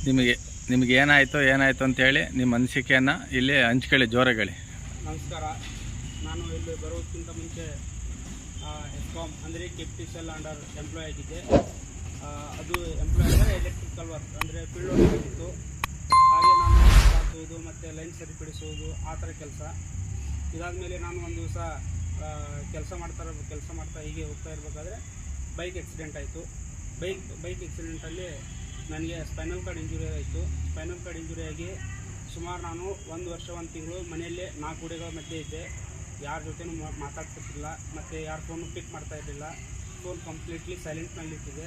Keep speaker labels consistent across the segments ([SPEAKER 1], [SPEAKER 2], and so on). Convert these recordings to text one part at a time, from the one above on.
[SPEAKER 1] ನಿಮಗೆ ಏನಾಯಿತು ಅಂತೇಳಿ ನಿಮ್ಮ ಅನಿಸಿಕೆಯನ್ನು ಇಲ್ಲಿ ಹಂಚ್ಕೊಳ್ಳಿ, ಜೋರಾಗಿ.
[SPEAKER 2] ನಮಸ್ಕಾರ. ನಾನು ಇಲ್ಲಿ ಬರೋದಕ್ಕಿಂತ ಮುಂಚೆ ಎಸ್ಕಾಮ್ ಅಂದರೆ ಕೆಪಿಟಿಸಲ್ ಅಂಡರ್ ಎಂಪ್ಲಾಯ್ ಆಗಿದ್ದೆ. ಅದು ಎಂಪ್ಲಾಯ್ ಅಂದರೆ ಎಲೆಕ್ಟ್ರಿಕಲ್ ವರ್ಕ್ ಅಂದರೆ ಫೀಲ್ಡ್ ವರ್ಕ್ ಆಗಿತ್ತು. ಹಾಗೆ ನಾನು ಹಾಕುವುದು ಮತ್ತು ಲೈನ್ ಸರಿಪಡಿಸುವುದು ಆ ಥರ ಕೆಲಸ. ಇದಾದಮೇಲೆ ನಾನು ಒಂದು ದಿವಸ ಕೆಲಸ ಮಾಡ್ತಾ ಹೀಗೆ ಹೋಗ್ತಾ ಇರಬೇಕಾದ್ರೆ ಬೈಕ್ ಆಕ್ಸಿಡೆಂಟ್ ಆಯಿತು. ಬೈಕ್ ಆಕ್ಸಿಡೆಂಟಲ್ಲಿ ನನಗೆ ಸ್ಪೈನಲ್ ಕಾರ್ಡ್ ಇಂಜುರಿ ಆಯಿತು. ಸ್ಪೈನಲ್ ಕಾರ್ಡ್ ಇಂಜುರಿ ಆಗಿ ಸುಮಾರು ನಾನು 1 ವರ್ಷ 1 ತಿಂಗಳು ಮನೆಯಲ್ಲೇ 4 ಗೋಡೆಗಳ ಮಧ್ಯೆ ಇದ್ದೆ. ಯಾರ ಜೊತೆನೂ ಮಾತಾಡ್ತಿರ್ತಿಲ್ಲ ಮತ್ತು ಯಾರ ಫೋನು ಪಿಕ್ ಮಾಡ್ತಾ ಇರಲಿಲ್ಲ. ಫೋನ್ ಕಂಪ್ಲೀಟ್ಲಿ ಸೈಲೆಂಟ್ನಲ್ಲಿಟ್ಟಿದೆ.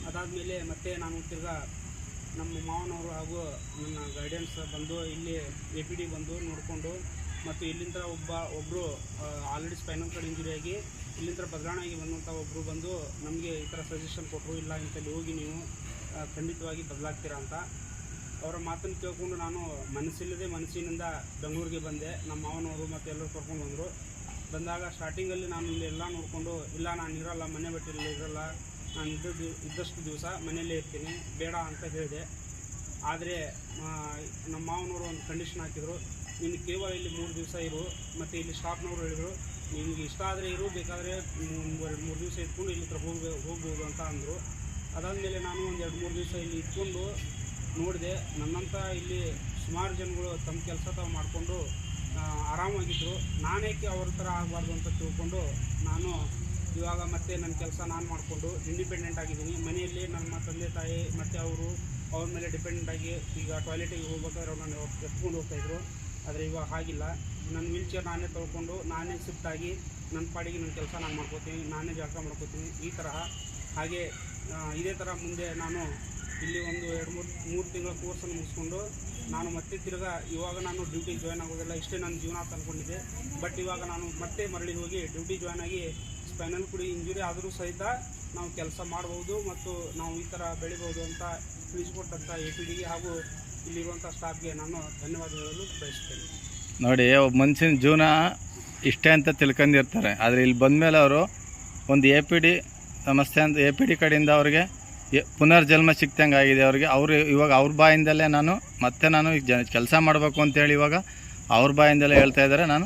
[SPEAKER 2] ಅದಾದಮೇಲೆ ಮತ್ತೆ ನಾನು ತಿರ್ಗಾ ನಮ್ಮ ಮಾವನವರು ಹಾಗೂ ನನ್ನ ಗೈಡೆನ್ಸ್ ಬಂದು ಇಲ್ಲಿ APD ಬಂದು ನೋಡಿಕೊಂಡು, ಮತ್ತು ಇಲ್ಲಿಂದ ಒಬ್ಬರು ಆಲ್ರೆಡಿ ಸ್ಪೈನಲ್ ಕಾರ್ಡ್ ಇಂಜುರಿ ಆಗಿ ಇಲ್ಲಿಂದ ಬದಲಾವಣೆಯಾಗಿ ಬಂದಂಥ ಒಬ್ಬರು ಬಂದು ನಮಗೆ ಈ ಥರ ಸಜೆಷನ್ ಕೊಟ್ಟರು, ಇಲ್ಲ ಇಂಥಲ್ಲಿ ಹೋಗಿ ನೀವು ಖಂಡಿತವಾಗಿ ಬದಲಾಗ್ತೀರಾ ಅಂತ. ಅವರ ಮಾತನ್ನು ಕೇಳಿಕೊಂಡು ನಾನು ಮನಸ್ಸಿನಿಂದ ಬೆಂಗಳೂರಿಗೆ ಬಂದೆ. ನಮ್ಮ ಮಾವನವರು ಮತ್ತು ಎಲ್ಲರೂ ಕರ್ಕೊಂಡು ಬಂದರು. ಬಂದಾಗ ಸ್ಟಾರ್ಟಿಂಗಲ್ಲಿ ನಾನು ಇಲ್ಲಿ ಎಲ್ಲ ನೋಡಿಕೊಂಡು, ಇಲ್ಲ ನಾನು ಇರೋಲ್ಲ, ಮನೆ ಬಿಟ್ಟಿರಲ್ಲ ಇರೋಲ್ಲ, ನಾನು ಇದ್ದಷ್ಟು ದಿವಸ ಮನೆಯಲ್ಲೇ ಇರ್ತೀನಿ, ಬೇಡ ಅಂತ ಹೇಳಿದೆ. ಆದರೆ ನಮ್ಮ ಮಾವನವರು ಒಂದು ಕಂಡೀಷನ್ ಹಾಕಿದರು, ನೀನು ಕೇವಲ ಇಲ್ಲಿ 3 ದಿವಸ ಇರು, ಮತ್ತು ಇಲ್ಲಿ ಸ್ಟಾಫ್ನವರು ಹೇಳಿದರು, ನಿಮಗೆ ಇಷ್ಟ ಆದರೆ ಇರು, ಬೇಕಾದರೆ 3 ದಿವಸ ಇಟ್ಕೊಂಡು ಇಲ್ಲಿ ಹೋಗ್ಬೋದು ಅಂತ ಅಂದರು. ಅದಾದಮೇಲೆ ನಾನು ಒಂದು 2-3 ದಿವಸ ಇಲ್ಲಿ ಇಟ್ಕೊಂಡು ನೋಡಿದೆ. ನನ್ನಂಥ ಇಲ್ಲಿ ಸುಮಾರು ಜನಗಳು ತಮ್ಮ ಕೆಲಸ ತಾವು ಮಾಡಿಕೊಂಡು ಆರಾಮಾಗಿದ್ದರು. ನಾನೇಕೆ ಅವ್ರ ಥರ ಆಗಬಾರ್ದು ಅಂತ ತಿಳ್ಕೊಂಡು ನಾನು ಇವಾಗ ಮತ್ತೆ ನನ್ನ ಕೆಲಸ ನಾನು ಮಾಡಿಕೊಂಡು ಇಂಡಿಪೆಂಡೆಂಟ್ ಆಗಿದ್ದೀನಿ. ಮನೆಯಲ್ಲಿ ನಮ್ಮ ತಂದೆ ತಾಯಿ ಮತ್ತು ಅವ್ರ ಮೇಲೆ ಡಿಪೆಂಡೆಂಟ್ ಆಗಿ ಈಗ ಟಾಯ್ಲೆಟಿಗೆ ಹೋಗ್ಬೇಕಾದ್ರೆ ನಾನು ಎತ್ಕೊಂಡು ಹೋಗ್ತಾಯಿದ್ರು. ಆದರೆ ಇವಾಗ ಹಾಗಿಲ್ಲ. ನನ್ನ ವೀಲ್ ಚೇರ್ ನಾನೇ ತೊಳ್ಕೊಂಡು ನಾನೇ ಶಿಫ್ಟ್ ಆಗಿ ನನ್ನ ಪಾಡಿಗೆ ನನ್ನ ಕೆಲಸ ನಾನು ಮಾಡ್ಕೋತೀನಿ, ನಾನೇ ಜಳಕ ಮಾಡ್ಕೋತೀನಿ ಈ ತರಹ. ಹಾಗೆ ಇದೇ ಥರ ಮುಂದೆ ನಾನು ಇಲ್ಲಿ ಒಂದು 2-3 ತಿಂಗಳ ಕೋರ್ಸನ್ನು ಮುಗಿಸ್ಕೊಂಡು ನಾನು ಮತ್ತೆ ತಿರ್ಗಾ ಇವಾಗ ನಾನು ಡ್ಯೂಟಿಗೆ ಜಾಯ್ನ್ ಆಗೋದಿಲ್ಲ, ಇಷ್ಟೇ ನನ್ನ ಜೀವನ ಅಂತ ಅಂದ್ಕೊಂಡಿದ್ದೆ. ಬಟ್ ಇವಾಗ ನಾನು ಮತ್ತೆ ಮರಳಿ ಹೋಗಿ ಡ್ಯೂಟಿ ಜಾಯ್ನ್ ಆಗಿ ಸ್ಪೈನಲ್ ಕೂಡ ಇಂಜುರಿ ಆದರೂ ಸಹಿತ ನಾವು ಕೆಲಸ ಮಾಡ್ಬೋದು ಮತ್ತು ನಾವು ಈ ಥರ ಬೆಳಿಬೋದು ಅಂತ ತಿಳಿಸ್ಕೊಟ್ಟಂಥ APDಗೆ ಹಾಗೂ ಇಲ್ಲಿರುವಂಥ ಸ್ಟಾಫ್ಗೆ ನಾನು ಧನ್ಯವಾದ ಹೇಳಲು ಬಯಸ್ತೇನೆ.
[SPEAKER 1] ನೋಡಿ, ಒಬ್ಬ ಮನುಷ್ಯನ ಜೀವನ ಇಷ್ಟೇ ಅಂತ ತಿಳ್ಕೊಂಡಿರ್ತಾರೆ. ಆದರೆ ಇಲ್ಲಿ ಬಂದಮೇಲೆ ಅವರು ಒಂದು APD ಸಮಸ್ಯೆ ಅಂತ APD ಕಡೆಯಿಂದ ಅವ್ರಿಗೆ ಪುನರ್ಜನ್ಮ ಸಿಕ್ತಂಗೆ ಆಗಿದೆ ಅವ್ರಿಗೆ. ಇವಾಗ ಅವ್ರ ಬಾಯಿಂದಲೇ ನಾನು ಕೆಲಸ ಮಾಡಬೇಕು ಅಂತೇಳಿ ಇವಾಗ ಅವ್ರ ಬಾಯಿಂದಲೇ ಹೇಳ್ತಾ ಇದ್ದಾರೆ. ನಾನು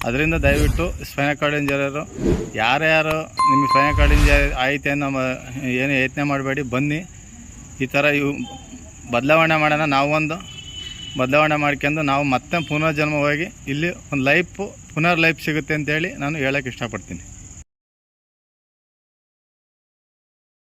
[SPEAKER 1] ಅದರಿಂದ ದಯವಿಟ್ಟು ಸ್ಪೈನಲ್ ಕಾರ್ಡ್ ಇಂಜರಿಯರು ಯಾರ್ಯಾರು ನಿಮಗೆ ಸ್ಪೈನಲ್ ಕಾರ್ಡ್ ಇಂಜರಿ ಆಯ್ತು ಅನ್ನೋ ಏನು ಯತ್ನೆ ಮಾಡಬೇಡಿ, ಬನ್ನಿ ಈ ಥರ ಬದಲಾವಣೆ ಮಾಡೋಣ. ನಾವೊಂದು ಬದಲಾವಣೆ ಮಾಡ್ಕೊಂಡು ನಾವು ಮತ್ತೆ ಪುನರ್ಜನ್ಮವಾಗಿ ಇಲ್ಲಿ ಒಂದು ಪುನರ್ ಲೈಫ್ ಸಿಗುತ್ತೆ ಅಂತೇಳಿ ನಾನು ಹೇಳೋಕ್ಕೆ ಇಷ್ಟಪಡ್ತೀನಿ.